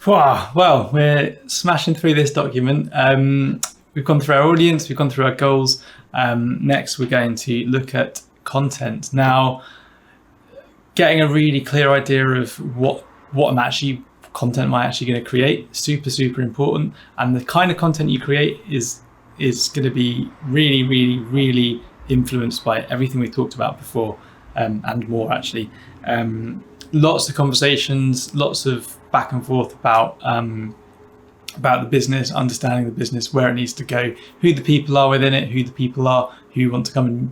Wow, well, we're smashing through this document. We've gone through our audience, we've gone through our goals. Next, we're going to look at content. Now, getting a really clear idea of what content am I actually going to create, super important. And the kind of content you create is going to be really influenced by everything we talked about before, and more actually. Lots of conversations, lots of back and forth about the business, understanding the business, where it needs to go, who the people are within it, who the people are who want to come and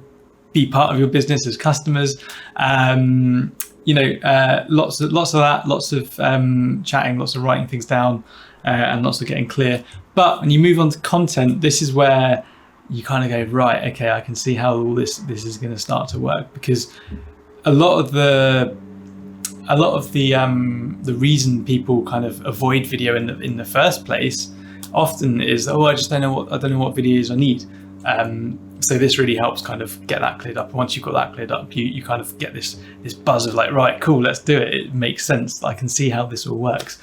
be part of your business as customers. Lots of that, lots of chatting, lots of writing things down, and lots of getting clear. But when you move on to content, this is where you kind of go, right, okay, I can see how all this is going to start to work, because a lot of the reason people kind of avoid video in the first place often is, I don't know what videos I need. So this really helps kind of get that cleared up. And once you've got that cleared up, you kind of get this buzz of like, right, cool, let's do it. It makes sense. I can see how this all works.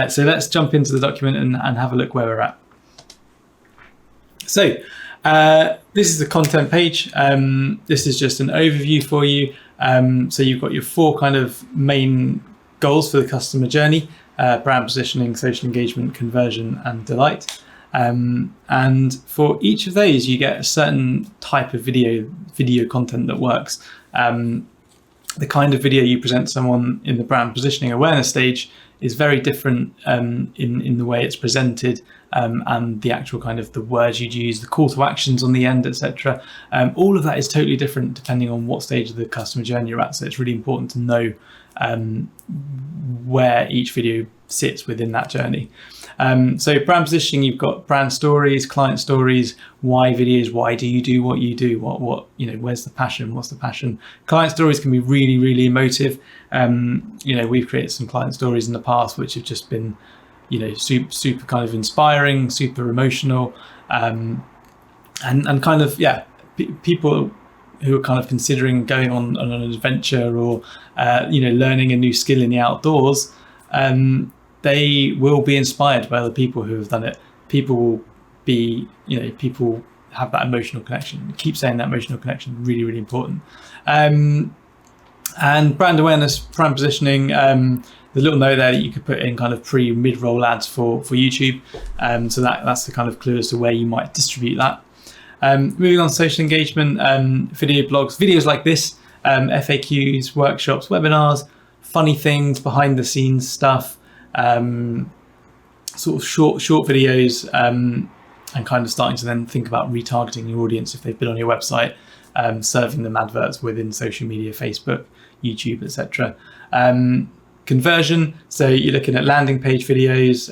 So let's jump into the document and have a look where we're at. So this is the content page. This is just an overview for you. So you've got your 4 kind of main goals for the customer journey: brand positioning, social engagement, conversion, and delight. And for each of those, you get a certain type of video content that works. The kind of video you present to someone in the brand positioning awareness stage is very different in the way it's presented, and the actual kind of the words you'd use, the call to actions on the end, etc. All of that is totally different depending on what stage of the customer journey you're at. So it's really important to know where each video sits within that journey. So brand positioning, you've got brand stories, client stories, why videos, why do you do what you do, what where's the passion, what's the passion. Client stories can be really emotive. We've created some client stories in the past which have just been super kind of inspiring, super emotional, and kind of people who are kind of considering going on an adventure or learning a new skill in the outdoors. They will be inspired by other people who have done it. People will be, people have that emotional connection. Keep saying that emotional connection, really important. And brand awareness, brand positioning, the little note there that you could put in kind of mid-roll ads for YouTube. So that's the kind of clue as to where you might distribute that. Moving on to social engagement, video blogs, videos like this, FAQs, workshops, webinars, funny things, behind the scenes stuff, sort of short videos, and kind of starting to then think about retargeting your audience if they've been on your website, serving them adverts within social media, Facebook, YouTube, etc. Conversion, so you're looking at landing page videos,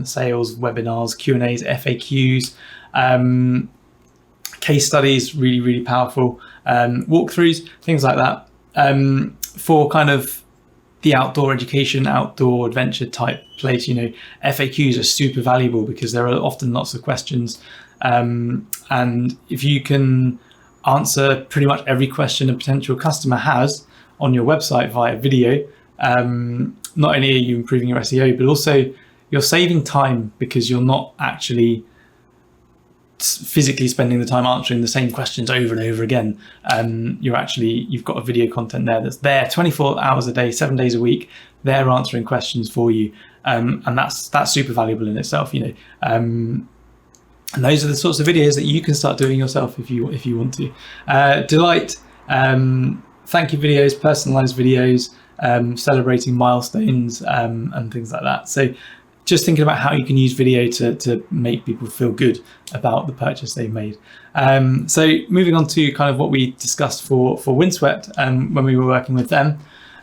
sales, webinars, Q&As, FAQs, case studies, really powerful, walkthroughs, things like that. For kind of the outdoor education, outdoor adventure type place, FAQs are super valuable because there are often lots of questions, and if you can answer pretty much every question a potential customer has on your website via video, not only are you improving your SEO, but also you're saving time because you're not actually physically spending the time answering the same questions over and over again. You've got a video content there that's there 24 hours a day, 7 days a week. They're answering questions for you, and that's super valuable in itself. And those are the sorts of videos that you can start doing yourself if you want to. Delight, thank you videos, personalized videos, celebrating milestones, and things like that. So just thinking about how you can use video to make people feel good about the purchase they've made. So moving on to kind of what we discussed for Windswept when we were working with them.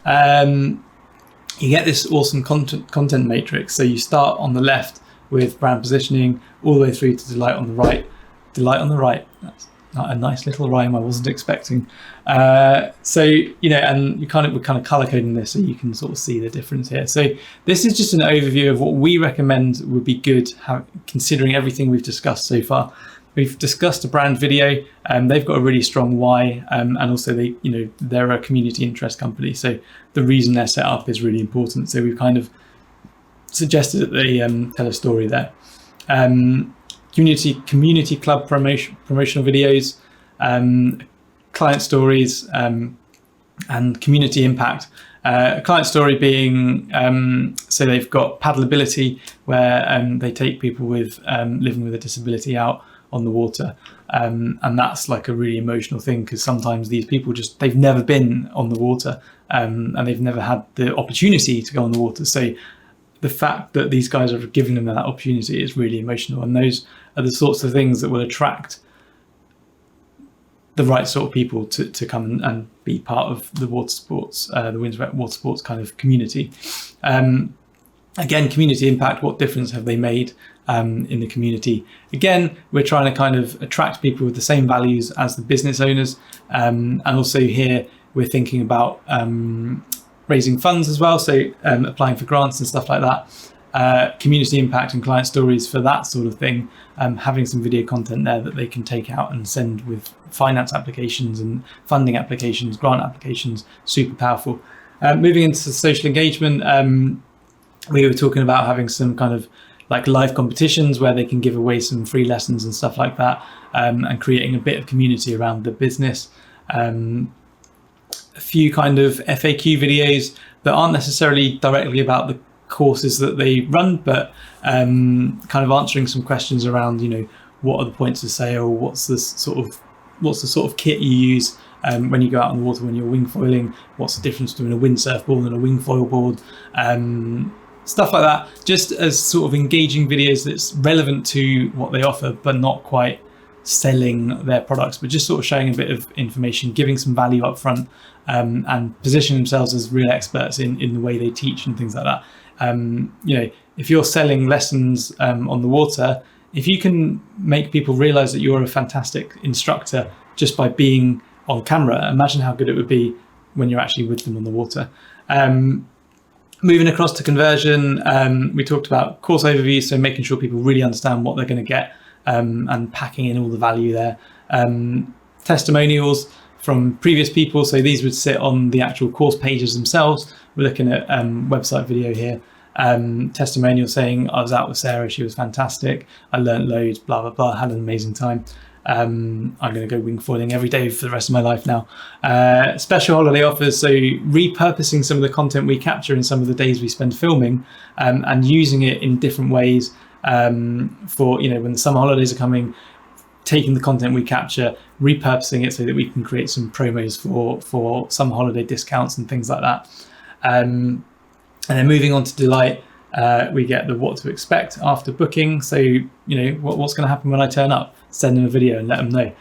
You get this awesome content matrix. So you start on the left with brand positioning all the way through to delight on the right. Delight on the right. That's not a nice little rhyme I wasn't expecting. So and we're kind of color coding this so you can sort of see the difference here. So this is just an overview of what we recommend would be good, considering everything we've discussed so far. We've discussed a brand video, they've got a really strong why, and also they're a community interest company, so the reason they're set up is really important. So we've kind of suggested that they tell a story there. Community club promotional videos, client stories, and community impact. A client story being, so they've got Paddleability, where they take people with living with a disability out on the water. And that's like a really emotional thing, because sometimes these people they've never been on the water, and they've never had the opportunity to go on the water. So the fact that these guys are giving them that opportunity is really emotional. And those are the sorts of things that will attract the right sort of people to come and be part of the water sports, the Windsor water sports kind of community. Again, community impact, what difference have they made in the community? Again, we're trying to kind of attract people with the same values as the business owners. And also here, we're thinking about raising funds as well. So applying for grants and stuff like that. Community impact and client stories for that sort of thing. Having some video content there that they can take out and send with finance applications and funding applications, grant applications, super powerful. Moving into social engagement, we were talking about having some kind of like live competitions where they can give away some free lessons and stuff like that, and creating a bit of community around the business. A few kind of FAQ videos that aren't necessarily directly about the courses that they run, but kind of answering some questions around, what are the points of sale, what's the sort of kit you use when you go out on the water when you're wing foiling, what's the difference between a windsurf board and a wing foil board, stuff like that, just as sort of engaging videos that's relevant to what they offer, but not quite selling their products, but just sort of showing a bit of information, giving some value up front, and positioning themselves as real experts in the way they teach and things like that. If you're selling lessons on the water, if you can make people realize that you're a fantastic instructor just by being on camera, imagine how good it would be when you're actually with them on the water. Moving across to conversion, we talked about course overview, so making sure people really understand what they're going to get, and packing in all the value there. Testimonials from previous people, so these would sit on the actual course pages themselves. We're looking at website video here. Testimonial saying, I was out with Sarah, she was fantastic, I learned loads, blah blah blah, had an amazing time. I'm going to go wing foiling every day for the rest of my life now. Special holiday offers, so repurposing some of the content we capture in some of the days we spend filming, and using it in different ways, for when the summer holidays are coming, taking the content we capture, repurposing it so that we can create some promos for summer holiday discounts and things like that. And then moving on to Delight, we get the what to expect after booking. So, what's going to happen when I turn up? Send them a video and let them know.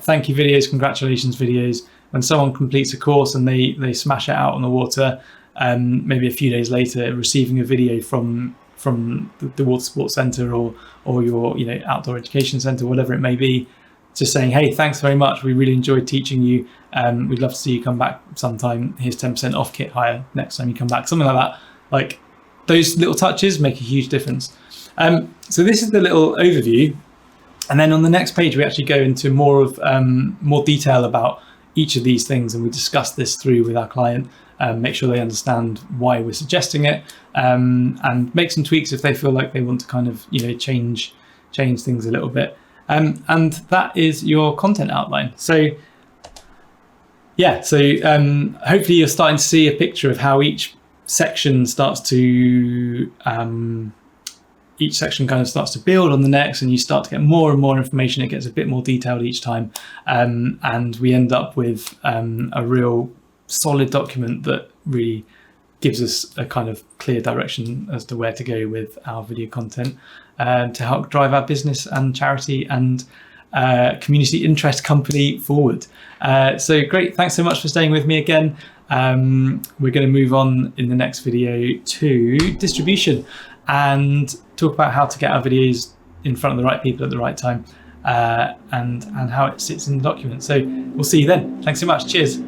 Thank you videos, congratulations videos. When someone completes a course and they smash it out on the water, maybe a few days later, receiving a video from the water sports centre or your outdoor education centre, whatever it may be, just saying, hey, thanks very much, we really enjoyed teaching you, we'd love to see you come back sometime, here's 10% off kit hire next time you come back, something like that. Like, those little touches make a huge difference. So this is the little overview, and then on the next page we actually go into more detail about each of these things, and we discuss this through with our client, make sure they understand why we're suggesting it, and make some tweaks if they feel like they want to kind of change things a little bit. And that is your content outline. So hopefully you're starting to see a picture of how each section starts to kind of starts to build on the next, and you start to get more and more information. It gets a bit more detailed each time, and we end up with a real solid document that really gives us a kind of clear direction as to where to go with our video content, to help drive our business and charity and community interest company forward. So great, thanks so much for staying with me again. We're going to move on in the next video to distribution and talk about how to get our videos in front of the right people at the right time, and how it sits in the document. So we'll see you then. Thanks so much. Cheers.